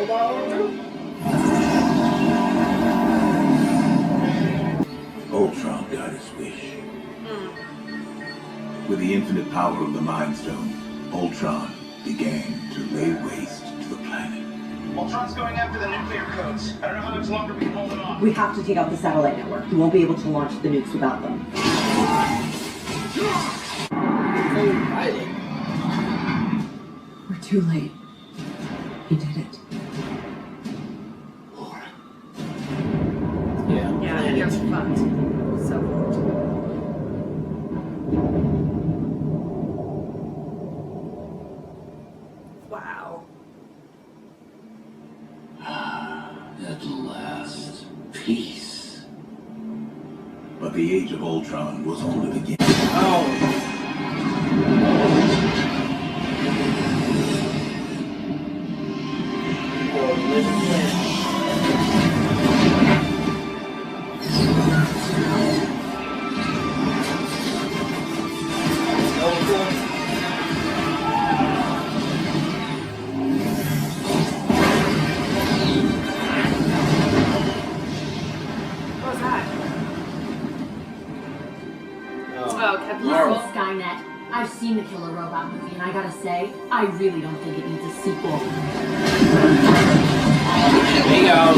robot too. Ultron got his wish. With the infinite power of the Mind Stone, Ultron began to lay waste to the planet. Ultron's going after the nuclear codes. I don't know how much longer we can hold it off. We have to take out the satellite network. You won't be able to launch the nukes without them. We're too late. He did it. Yeah, you're fucked. So fucked. Wow. At last, peace. But the age of Ultron was only beginning. Oh. Skynet. I've seen the Killer Robot movie, and I gotta say, I really don't think it needs a sequel. Yeah,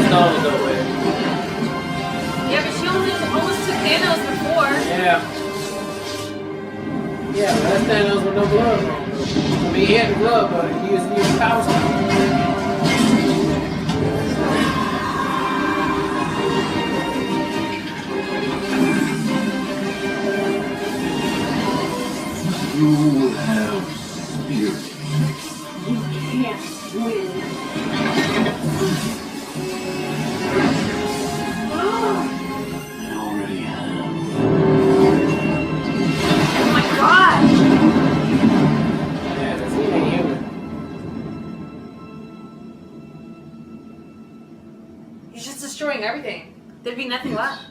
but she almost took Thanos before. Yeah. Yeah, but that's Thanos with no glove on. I mean, he had the glove, but he was using power stone. You have spirit. You can't win. I already have. Oh my god! Yeah, that's even human. He's just destroying everything. There'd be nothing left.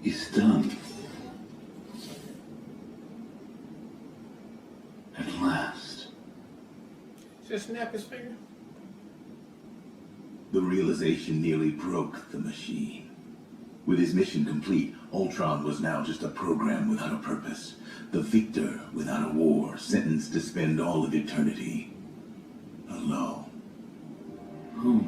He's done. At last. Just snap his finger. The realization nearly broke the machine. With his mission complete, Ultron was now just a program without a purpose. The victor without a war, sentenced to spend all of eternity alone. Who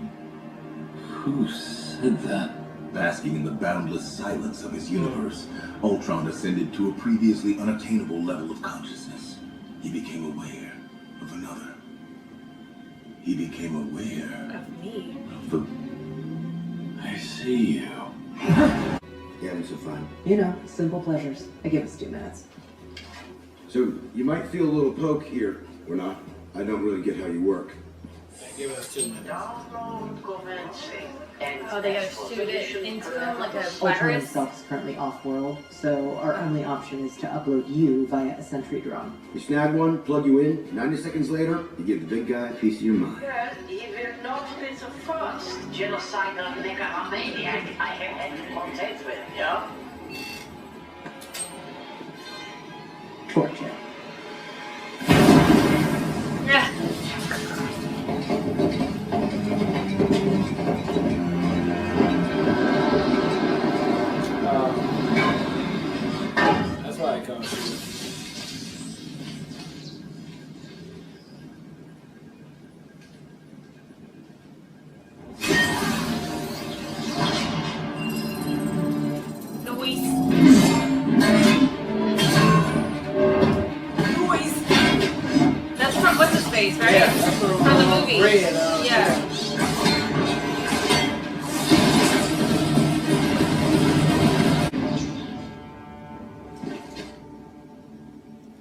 said that? Basking in the boundless silence of his universe, Ultron ascended to a previously unattainable level of consciousness. He became aware of another. He became aware Of me. of the... I see you. Yeah, I'm so fine. You know, simple pleasures. I give us 2 minutes. So, you might feel a little poke here, or not. I don't really get how you work. Give us 2 minutes. Oh, they gotta shoot it into him like a Ultron virus. himself is currently off-world, so our only option is to upload you via a sentry drone. You snag one, plug you in, 90 seconds later, you give the big guy a piece of your mind. Well, he will not be the first genocidal megalomaniac I have had to contend with, yeah? Torture. Yeah. That's why I come. That's from what's his face, right? Yeah, that's from the movie. Red, yeah.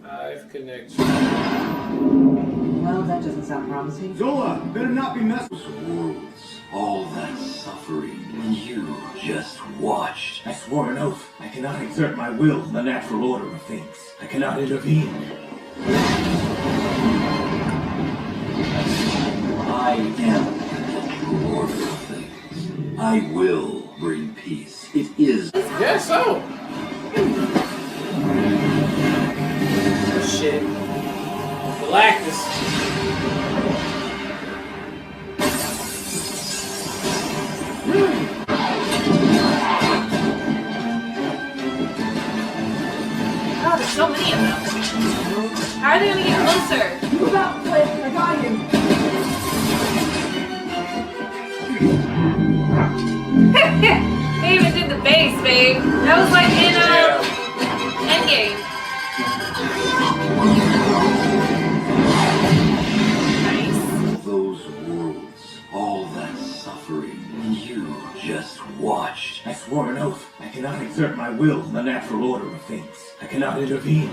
I've connected. Well, that doesn't sound promising. Zola, better not be messing. Worlds, all that suffering, and you just watched. I swore an oath. I cannot exert my will in the natural order of things. I cannot intervene. I am the natural order of things. I will bring peace. It is. Guess so. Shit. Galactus. so many of them. How are they gonna get closer? Move out, Flint. I got you. They even did the base, babe. That was like in Endgame. Nice. Those worlds, all that suffering, and you just watched. I swore an oath. I cannot exert my will in the natural order of things. I cannot intervene.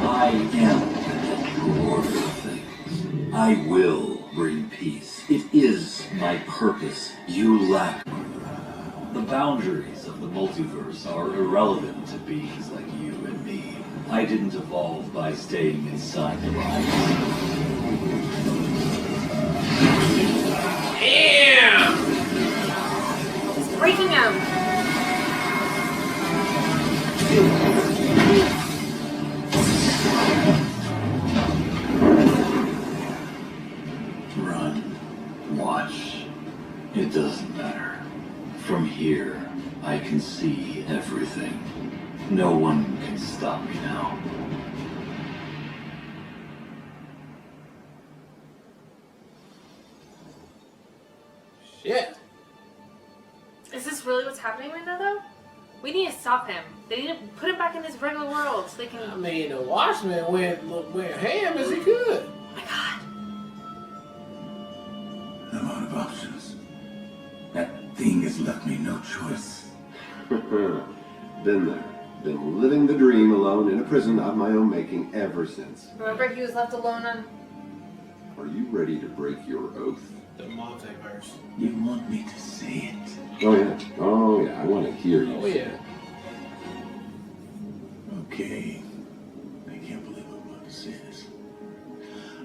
I am the order of things. I will bring peace. It is my purpose. You lack. The boundaries of the multiverse are irrelevant to beings like you and me. I didn't evolve by staying inside the lines. Damn! He's breaking them. Run. Watch. It doesn't matter. From here, I can see everything. No one can stop me now. Shit. Is this really what's happening right now, though? We need to stop him. They need to put him back in his regular world so they can. I mean, the Watchmen went ham as he could. Oh my god. I'm out of options. That thing has left me no choice. Been there. Been living the dream alone in a prison of my own making ever since. Remember he was left alone on. Are you ready to break your oath? The multiverse. You want me to say it? Oh yeah. Oh yeah. I want to hear you. Oh yeah. Okay. I can't believe I'm about to say this.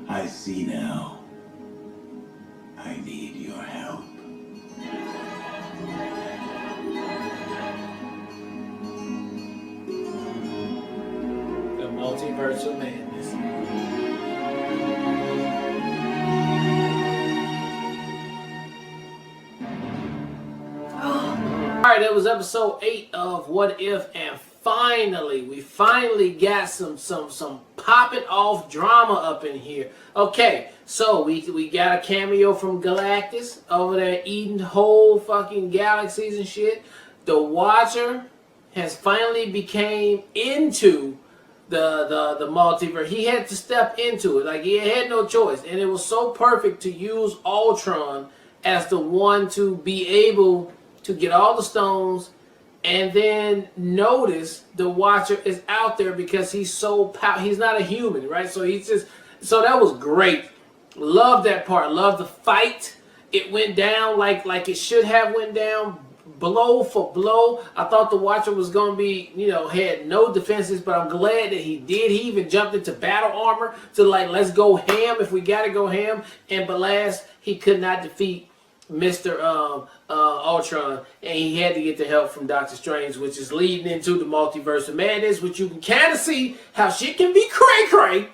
I see now. I need your help. The multiverse of madness. Alright, that was episode 8 of What If, and we finally got some popping off drama up in here. Okay, so we got a cameo from Galactus over there eating whole fucking galaxies and shit. The Watcher has finally became into the multiverse. He had to step into it. Like, he had no choice. And it was so perfect to use Ultron as the one to be able to get all the stones and then notice the Watcher is out there because he's so he's not a human, right? So that was great. Love that part. Love the fight. It went down like it should have went down, blow for blow. I thought the Watcher was going to be, had no defenses, but I'm glad that he did. He even jumped into battle armor to let's go ham if we got to go ham. And but last, he could not defeat Mr. Ultron, and he had to get the help from Doctor Strange, which is leading into the multiverse of madness, which you can kind of see how shit can be cray-cray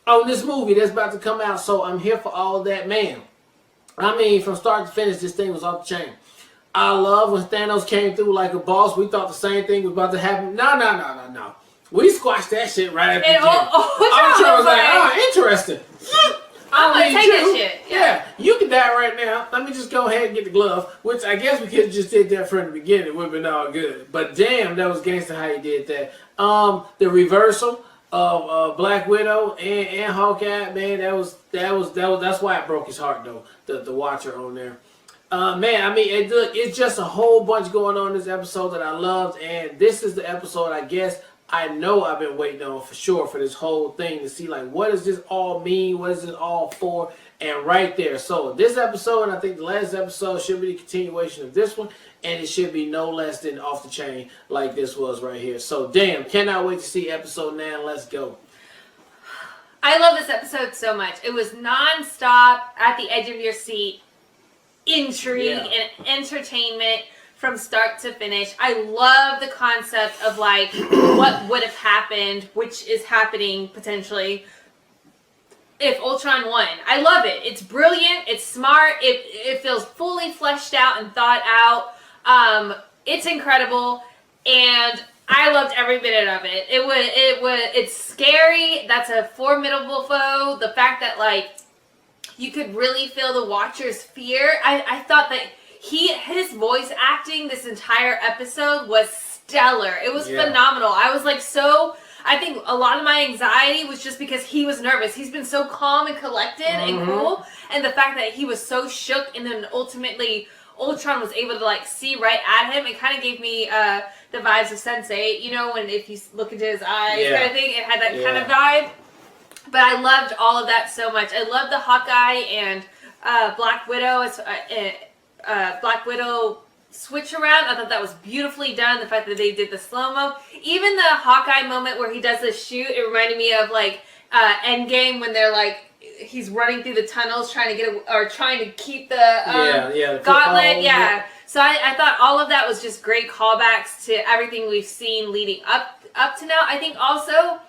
on this movie that's about to come out. So I'm here for all that, man. I mean, from start to finish, this thing was off the chain. I love when Thanos came through like a boss. We thought the same thing was about to happen. No. We squashed that shit right at the beginning. Ultron was like, oh, interesting. I'm gonna take that shit. Yeah, you can die right now. Let me just go ahead and get the glove, which I guess we could have just did that from the beginning. It would have been all good. But damn, that was gangster how you did that. The reversal of Black Widow and Hawkeye, man, that's why it broke his heart though. The Watcher on there. Man, I mean, it's just a whole bunch going on in this episode that I loved, and this is the episode I guess I know I've been waiting on for sure for this whole thing to see what does this all mean? What is it all for? And right there. So this episode, and I think the last episode should be the continuation of this one, and it should be no less than off the chain like this was right here. So damn, cannot wait to see episode 9. Let's go. I love this episode so much. It was non-stop, at the edge of your seat, intrigue and entertainment from start to finish. I love the concept of what would have happened, which is happening potentially if Ultron won. I love it. It's brilliant. It's smart. It feels fully fleshed out and thought out. It's incredible, and I loved every minute of it. It's scary. That's a formidable foe. The fact that like you could really feel the Watcher's fear. I thought that his voice acting this entire episode was stellar. It was phenomenal. I was like I think a lot of my anxiety was just because he was nervous. He's been so calm and collected and cool, and the fact that he was so shook, and then ultimately Ultron was able to like see right at him. It kind of gave me the vibes of Sense8, you know, when if you look into his eyes kind of thing. It had that kind of vibe. But I loved all of that so much. I loved the Hawkeye and Black Widow. Black Widow switch around. I thought that was beautifully done. The fact that they did the slow-mo. Even the Hawkeye moment where he does the shoot, it reminded me of like Endgame when they're like, he's running through the tunnels trying to keep the gauntlet. Yeah. So I thought all of that was just great callbacks to everything we've seen leading up to now. I think also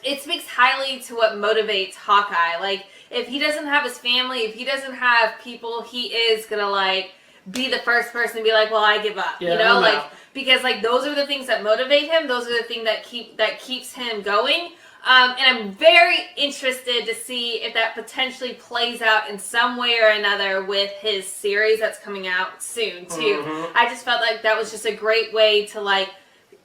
it speaks highly to what motivates Hawkeye. Like, if he doesn't have his family, if he doesn't have people, he is gonna like be the first person to be like, well, I give up. You know, like because like those are the things that motivate him. Those are the things that keeps him going. And I'm very interested to see if that potentially plays out in some way or another with his series that's coming out soon too. I just felt like that was just a great way to like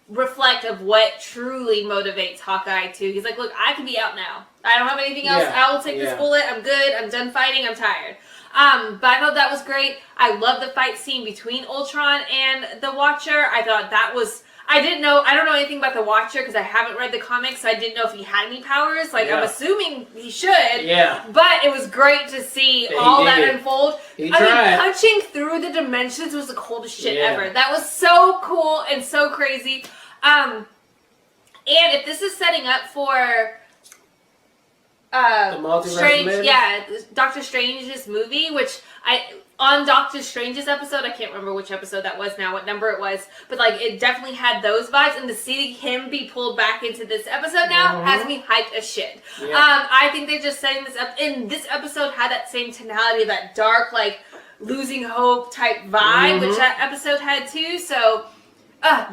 reflect of what truly motivates Hawkeye too. He's like, look, I can be out now. I don't have anything else. I will take this bullet. I'm good. I'm done fighting. I'm tired. But I thought that was great. I love the fight scene between Ultron and the Watcher. I thought that was... I don't know anything about the Watcher because I haven't read the comics, so I didn't know if he had any powers. Like, I'm assuming he should. Yeah. But it was great to see all that unfold. I mean, punching through the dimensions was the coolest shit ever. That was so cool and so crazy. And if this is setting up for Doctor Strange's movie, which on Doctor Strange's episode, I can't remember which episode that was now, what number it was, but like it definitely had those vibes, and to see him be pulled back into this episode now has me hyped as shit. I think they're just setting this up, and this episode had that same tonality of that dark, like losing hope type vibe, which that episode had too, so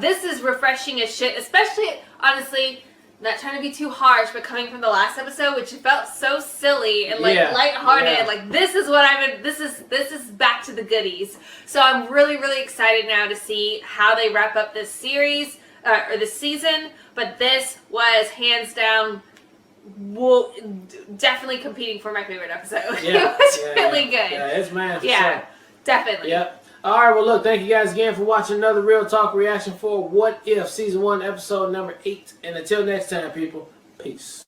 this is refreshing as shit, especially, honestly, not trying to be too harsh, but coming from the last episode, which felt so silly and like lighthearted, like this is what this is back to the goodies. So I'm really, really excited now to see how they wrap up this series or this season. But this was hands down, definitely competing for my favorite episode. It was really good. Yeah, it's man. Sure. Definitely. Yep. All right, well, look, thank you guys again for watching another Real Talk reaction for What If Season 1, Episode number 8. And until next time, people, peace.